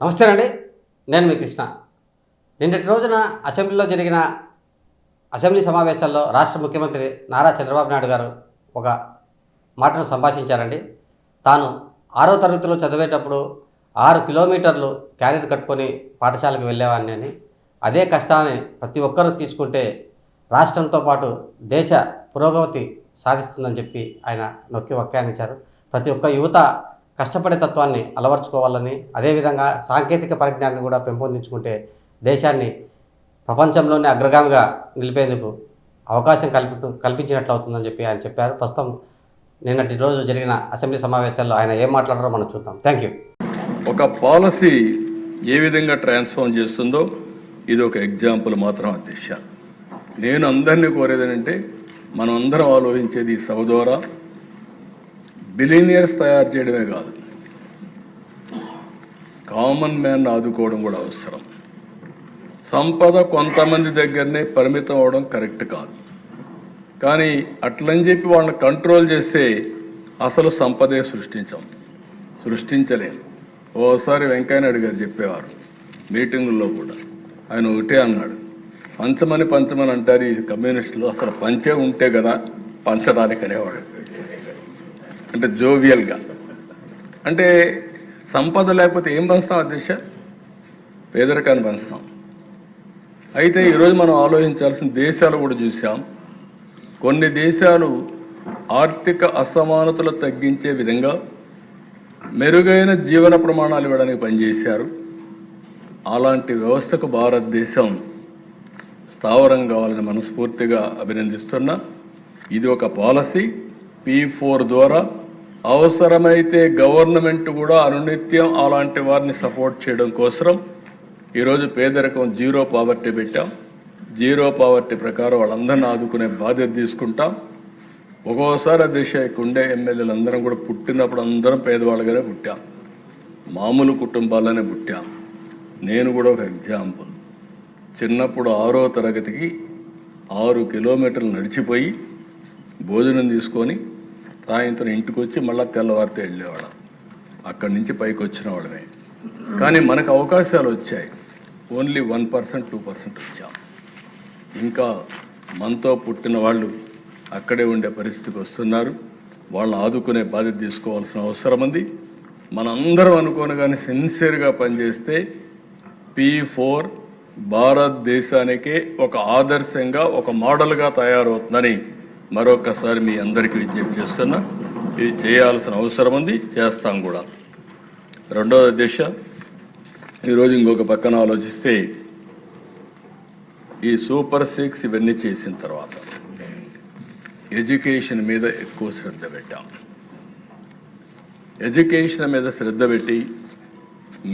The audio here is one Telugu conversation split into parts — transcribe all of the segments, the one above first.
నమస్తే అండి, నేను మీ కృష్ణ. నిన్నటి రోజున అసెంబ్లీలో జరిగిన అసెంబ్లీ సమావేశాల్లో రాష్ట్ర ముఖ్యమంత్రి నారా చంద్రబాబు నాయుడు గారు ఒక మాటను సంభాషించారండి. తాను 6వ తరగతిలో చదివేటప్పుడు 6 కిలోమీటర్లు క్యారియర్ కట్టుకొని పాఠశాలకు వెళ్ళేవాడిని అని, అదే కష్టాన్ని ప్రతి ఒక్కరూ తీసుకుంటే రాష్ట్రంతో పాటు దేశ పురోగతి సాధిస్తుందని చెప్పి ఆయన నొక్కి వ్యాఖ్యానించారు. ప్రతి ఒక్క యువత కష్టపడే తత్వాన్ని అలవర్చుకోవాలని, అదేవిధంగా సాంకేతిక పరిజ్ఞానాన్ని కూడా పెంపొందించుకుంటే దేశాన్ని ప్రపంచంలోనే అగ్రగామిగా నిలిపేందుకు అవకాశం కల్పించినట్లు అవుతుందని చెప్పి ఆయన చెప్పారు. ప్రస్తుతం నిన్నటి రోజు జరిగిన అసెంబ్లీ సమావేశాల్లో ఆయన ఏం మాట్లాడారో మనం చూద్దాం. Thank you. ఒక పాలసీ ఏ విధంగా ట్రాన్స్ఫార్మ్ చేస్తుందో ఇది ఒక ఎగ్జాంపుల్ మాత్రం అధ్యక్ష. నేను అందరినీ కోరేది ఏంటంటే మనం అందరం ఆలోచించేది ఈ సభ ద్వారా బిలినియర్స్ తయారు చేయడమే కాదు, కామన్ మ్యాన్ ఆదుకోవడం కూడా అవసరం. సంపద కొంతమంది దగ్గరనే పరిమితం అవడం కరెక్ట్ కాదు, కానీ అట్లని చెప్పి వాళ్ళని కంట్రోల్ చేస్తే అసలు సంపదే సృష్టించలేము. ఓసారి వెంకయ్యనాయుడు గారు చెప్పేవారు మీటింగుల్లో కూడా, ఆయన ఒకటే అన్నాడు, పంచమని అంటారు ఈ కమ్యూనిస్టులు, అసలు పంచే ఉంటే కదా పంచడానికి అనేవాడు. అంటే జోవియల్గా, అంటే సంపద లేకపోతే ఏం పంచుతాం అధ్యక్ష? పేదరికాన్ని పంచుతాం. అయితే ఈరోజు మనం ఆలోచించాల్సిన దేశాలు కూడా చూసాం. కొన్ని దేశాలు ఆర్థిక అసమానతలు తగ్గించే విధంగా మెరుగైన జీవన ప్రమాణాలు ఇవ్వడానికి పనిచేశారు. అలాంటి వ్యవస్థకు భారతదేశం స్థావరం కావాలని మనస్ఫూర్తిగా అభినందిస్తున్నా. ఇది ఒక పాలసీ. P4 ద్వారా అవసరమైతే గవర్నమెంట్ కూడా అనునిత్యం అలాంటి వారిని సపోర్ట్ చేయడం కోసం ఈరోజు పేదరికం జీరో పావర్టీ పెట్టాం. జీరో పావర్టీ ప్రకారం వాళ్ళందరినీ ఆదుకునే బాధ్యత తీసుకుంటాం. ఒక్కోసారి దేశానికి ఉండే ఎమ్మెల్యేలు అందరం కూడా పుట్టినప్పుడు అందరం పేదవాళ్ళగానే పుట్టాం, మామూలు కుటుంబాలనే పుట్టాం. నేను కూడా ఒక ఎగ్జాంపుల్. చిన్నప్పుడు 6వ తరగతికి 6 కిలోమీటర్లు నడిచిపోయి భోజనం తీసుకొని సాయంత్రం ఇంటికి వచ్చి మళ్ళీ తెల్లవారితో వెళ్ళేవాళ్ళం. అక్కడి నుంచి పైకి వచ్చిన వాళ్ళమే. కానీ మనకు అవకాశాలు వచ్చాయి, ఓన్లీ 1%, 2% వచ్చాం. ఇంకా మనతో పుట్టిన వాళ్ళు అక్కడే ఉండే పరిస్థితికి వస్తున్నారు. వాళ్ళని ఆదుకునే బాధ్యత తీసుకోవాల్సిన అవసరం ఉంది. మనందరం అనుకోని కానీ సిన్సియర్గా పనిచేస్తే P4 భారతదేశానికే ఒక ఆదర్శంగా, ఒక మోడల్గా తయారవుతుందని మరొకసారి మీ అందరికీ విజ్ఞప్తి చేస్తున్నా. ఇది చేయాల్సిన అవసరం ఉంది, చేస్తాం కూడా. రెండవ దిశ, ఈరోజు ఇంకొక పక్కన ఆలోచిస్తే ఈ సూపర్ 6 ఇవన్నీ చేసిన తర్వాత ఎడ్యుకేషన్ మీద ఎక్కువ శ్రద్ధ పెట్టాం. ఎడ్యుకేషన్ మీద శ్రద్ధ పెట్టి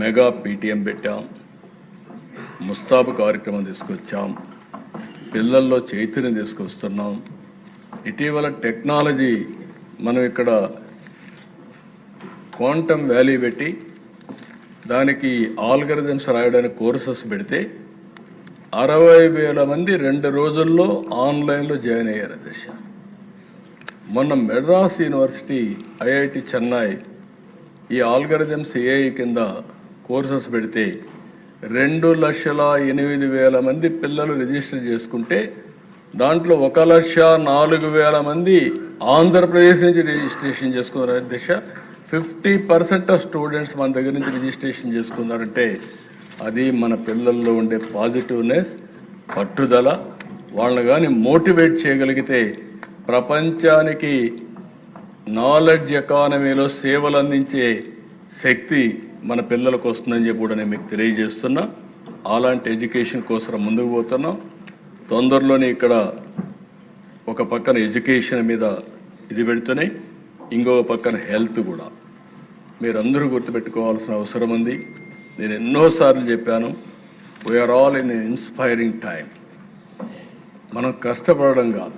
మెగా PTM పెట్టాం, ముస్తాబు కార్యక్రమం తీసుకొచ్చాం, పిల్లల్లో చైతన్యం తీసుకొస్తున్నాం. ఇటీవల టెక్నాలజీ మనం ఇక్కడ క్వాంటమ్ వ్యాలీ పెట్టి దానికి ఆల్గరిథమ్స్ రాయడానికి కోర్సెస్ పెడితే 60,000 మంది 2 రోజుల్లో ఆన్లైన్లో జాయిన్ అయ్యారు దశ. మొన్న మెడ్రాస్ యూనివర్సిటీ, IIT చెన్నై ఈ ఆల్గరిథమ్స్ AI కింద కోర్సెస్ పెడితే 2,08,000 మంది పిల్లలు రిజిస్టర్ చేసుకుంటే దాంట్లో 1,04,000 మంది ఆంధ్రప్రదేశ్ నుంచి రిజిస్ట్రేషన్ చేసుకున్నారు దిశ. 50% ఆఫ్ స్టూడెంట్స్ మన దగ్గర నుంచి రిజిస్ట్రేషన్ చేసుకున్నారంటే అది మన పిల్లల్లో ఉండే పాజిటివ్నెస్, పట్టుదల. వాళ్ళని కానీ మోటివేట్ చేయగలిగితే ప్రపంచానికి నాలెడ్జ్ ఎకానమీలో సేవలు అందించే శక్తి మన పిల్లలకు వస్తుందని చెప్పి కూడా నేను మీకు తెలియజేస్తున్నా. అలాంటి ఎడ్యుకేషన్ కోసం ముందుకు పోతున్నాం. తొందరలోనే ఇక్కడ ఒక పక్కన ఎడ్యుకేషన్ మీద ఇది పెడుతున్నాయి, ఇంకొక పక్కన హెల్త్ కూడా. మీరందరూ గుర్తుపెట్టుకోవాల్సిన అవసరం ఉంది. నేను ఎన్నోసార్లు చెప్పాను, we are all in inspiring time. మనం కష్టపడడం కాదు,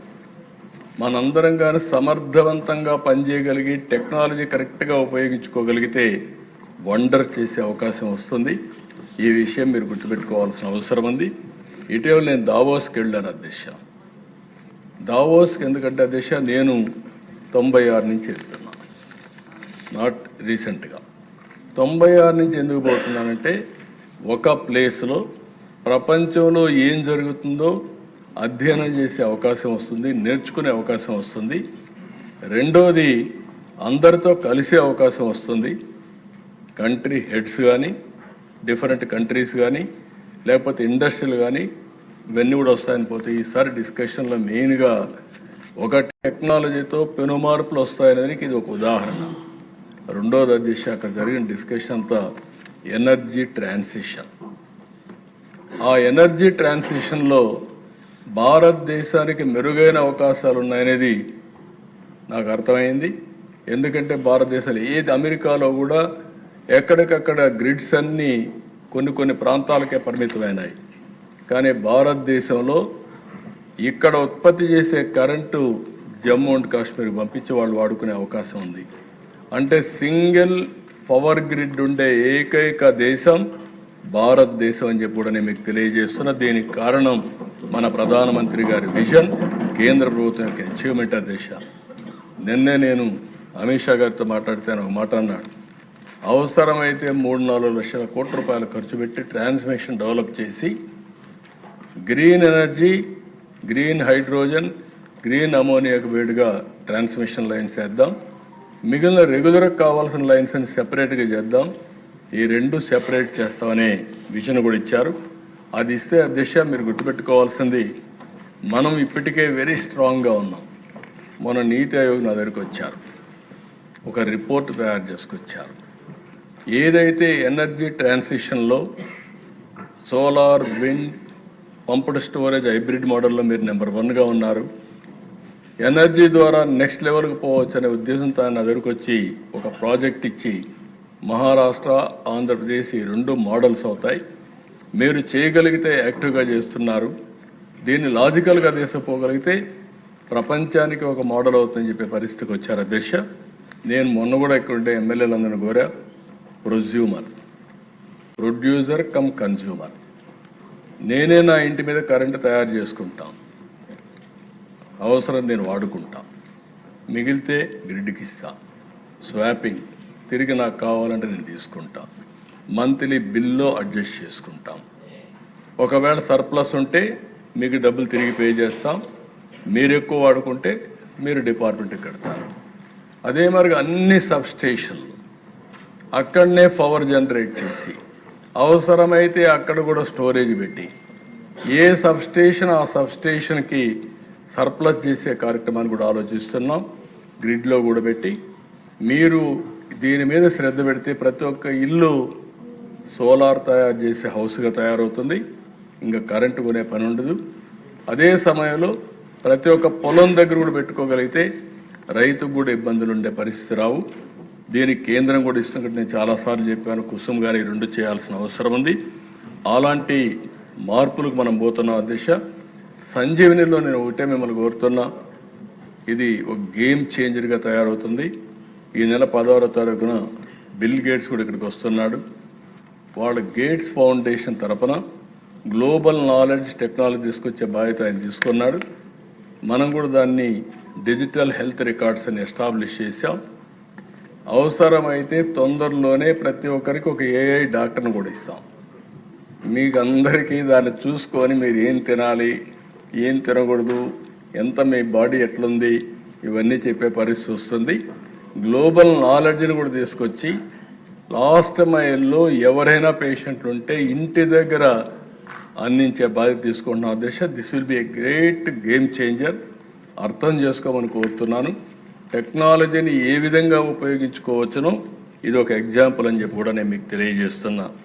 మనందరం కానీ సమర్థవంతంగా పనిచేయగలిగి టెక్నాలజీ కరెక్ట్గా ఉపయోగించుకోగలిగితే వండర్ చేసే అవకాశం వస్తుంది. ఈ విషయం మీరు గుర్తుపెట్టుకోవాల్సిన అవసరం ఉంది. ఇటీవల నేను దావోస్కి వెళ్ళాను అధ్యక్ష. దావోస్కి ఎందుకంటే అధ్యక్ష నేను 96 నుంచి వెళ్తున్నాను, నాట్ రీసెంట్గా. 96 నుంచి ఎందుకు పోతున్నానంటే ఒక ప్లేస్లో ప్రపంచంలో ఏం జరుగుతుందో అధ్యయనం చేసే అవకాశం వస్తుంది, నేర్చుకునే అవకాశం వస్తుంది. రెండోది అందరితో కలిసే అవకాశం వస్తుంది. కంట్రీ హెడ్స్ కానీ, డిఫరెంట్ కంట్రీస్ కానీ, లేకపోతే ఇండస్ట్రీలు కానీ ఇవన్నీ కూడా వస్తాయని పోతే ఈసారి డిస్కషన్లో మెయిన్గా ఒక టెక్నాలజీతో పెనుమార్పులు వస్తాయనేది ఇది ఒక ఉదాహరణ. రెండోది అధ్యక్ష అక్కడ జరిగిన డిస్కషన్ అంతా ఎనర్జీ ట్రాన్సిషన్. ఆ ఎనర్జీ ట్రాన్సిషన్లో భారతదేశానికి మెరుగైన అవకాశాలు ఉన్నాయనేది నాకు అర్థమైంది. ఎందుకంటే భారతదేశంలో ఏది అమెరికాలో కూడా ఎక్కడికక్కడ గ్రిడ్స్ అన్నీ కొన్ని ప్రాంతాలకే పరిమితమైనాయి. కానీ భారతదేశంలో ఇక్కడ ఉత్పత్తి చేసే కరెంటు జమ్మూ అండ్ కాశ్మీర్కి పంపించి వాళ్ళు వాడుకునే అవకాశం ఉంది. అంటే సింగిల్ పవర్ గ్రిడ్ ఉండే ఏకైక దేశం భారతదేశం అని చెప్పి కూడా నేను మీకు తెలియజేస్తున్నా. దీనికి కారణం మన ప్రధానమంత్రి గారి విజన్, కేంద్ర ప్రభుత్వం యొక్క అచీవ్మెంట్. దేశ నిన్నే నేను అమిత్ షా గారితో మాట్లాడితే ఒక మాట అన్నాడు, అవసరమైతే 3-4 లక్షల కోట్ల రూపాయలు ఖర్చు పెట్టి ట్రాన్స్మిషన్ డెవలప్ చేసి green energy, green hydrogen, green అమోనియాకు వేడిగా ట్రాన్స్మిషన్ లైన్స్ వేద్దాం, మిగిలిన రెగ్యులర్కి కావాల్సిన లైన్స్ అని సెపరేట్గా చేద్దాం, ఈ రెండు సెపరేట్ చేస్తామనే విజన్ కూడా ఇచ్చారు. అది ఇస్తే దిశ మీరు గుర్తుపెట్టుకోవాల్సింది, మనం ఇప్పటికే వెరీ స్ట్రాంగ్గా ఉన్నాం. మన నీతి ఆయోగ్ నా దగ్గరికి వచ్చారు, ఒక రిపోర్ట్ తయారు చేసుకొచ్చారు. ఏదైతే ఎనర్జీ ట్రాన్సిషన్లో solar, wind, pumped storage, hybrid మోడల్లో మీరు నెంబర్ 1గా ఉన్నారు. ఎనర్జీ ద్వారా నెక్స్ట్ లెవెల్కి పోవచ్చు అనే ఉద్దేశంతో ఆయన దగ్గరికి వచ్చి ఒక ప్రాజెక్ట్ ఇచ్చి మహారాష్ట్ర, ఆంధ్రప్రదేశ్ ఈ 2 మోడల్స్ అవుతాయి. మీరు చేయగలిగితే యాక్టివ్గా చేస్తున్నారు, దీన్ని లాజికల్గా తీసుకుపోగలిగితే ప్రపంచానికి ఒక మోడల్ అవుతుందని చెప్పే పరిస్థితికి వచ్చారు అధ్యక్ష. నేను మొన్న కూడా ఇక్కడుంటే ఎమ్మెల్యేలందరినీ కోరా, ప్రొడ్యూసర్ కమ్ కన్జ్యూమర్, నేనే నా ఇంటి మీద కరెంటు తయారు చేసుకుంటాం, అవసరం నేను వాడుకుంటాం, మిగిలితే గ్రిడ్కి ఇస్తా, స్వాపింగ్ తిరిగి నాకు కావాలంటే నేను తీసుకుంటా, మంత్లీ బిల్లో అడ్జస్ట్ చేసుకుంటాం, ఒకవేళ సర్ప్లస్ ఉంటే మీకు డబ్బులు తిరిగి పే చేస్తాం, మీరు ఎక్కువ వాడుకుంటే మీరు డిపార్ట్మెంట్కి కడతారు. అదే మరి అన్ని సబ్స్టేషన్లు అక్కడనే పవర్ జనరేట్ చేసి అవసరమైతే అక్కడ కూడా స్టోరేజ్ పెట్టి ఏ సబ్స్టేషన్ ఆ సబ్స్టేషన్కి సర్ప్లస్ చేసే కార్యక్రమాన్ని కూడా ఆలోచిస్తున్నాం. గ్రిడ్లో కూడా పెట్టి మీరు దీని మీద శ్రద్ధ పెడితే ప్రతి ఒక్క ఇల్లు సోలార్ తయారు చేసే హౌస్గా తయారవుతుంది, ఇంకా కరెంటు కొనే పని ఉండదు. అదే సమయంలో ప్రతి ఒక్క పొలం దగ్గర కూడా పెట్టుకోగలిగితే రైతుకు కూడా ఇబ్బందులు ఉండే పరిస్థితి రావు. దీనికి కేంద్రం కూడా ఇస్తున్నట్టు నేను చాలాసార్లు చెప్పాను, కుసుమ్ గారు 2 చేయాల్సిన అవసరం ఉంది. అలాంటి మార్పులకు మనం పోతున్నాం అధ్యక్ష. సంజీవనిలో నేను ఒకటే మిమ్మల్ని కోరుతున్నా, ఇది ఒక గేమ్ చేంజర్గా తయారవుతుంది. ఈ నెల 10వ తారీఖున బిల్ గేట్స్ కూడా ఇక్కడికి వస్తున్నాడు. వాళ్ళ గేట్స్ ఫౌండేషన్ తరపున గ్లోబల్ నాలెడ్జ్ టెక్నాలజీ తీసుకొచ్చే బాధ్యత ఆయన తీసుకున్నాడు. మనం కూడా దాన్ని డిజిటల్ హెల్త్ రికార్డ్స్ అని ఎస్టాబ్లిష్ చేశాం. అవసరమైతే తొందరలోనే ప్రతి ఒక్కరికి ఒక ఏఐ డాక్టర్ని కూడా ఇస్తాం. మీకు అందరికీ దాన్ని చూసుకొని మీరు ఏం తినాలి, ఏం తినకూడదు, ఎంత మీ బాడీ ఎట్లుంది ఇవన్నీ చెప్పే పరిస్థితి వస్తుంది. గ్లోబల్ నాలెడ్జ్ని కూడా తీసుకొచ్చి లాస్ట్ మైల్లో ఎవరైనా పేషెంట్లు ఉంటే ఇంటి దగ్గర అందించే బాధ్యత తీసుకుంటున్నాం అధ్యక్ష. This will be a great game changer. అర్థం చేసుకోమని కోరుతున్నాను. టెక్నాలజీని ఏ విధంగా ఉపయోగించుకోవచ్చునో ఇది ఒక ఎగ్జాంపుల్ అని చెప్పి కూడా నేను మీకు తెలియజేస్తున్నా.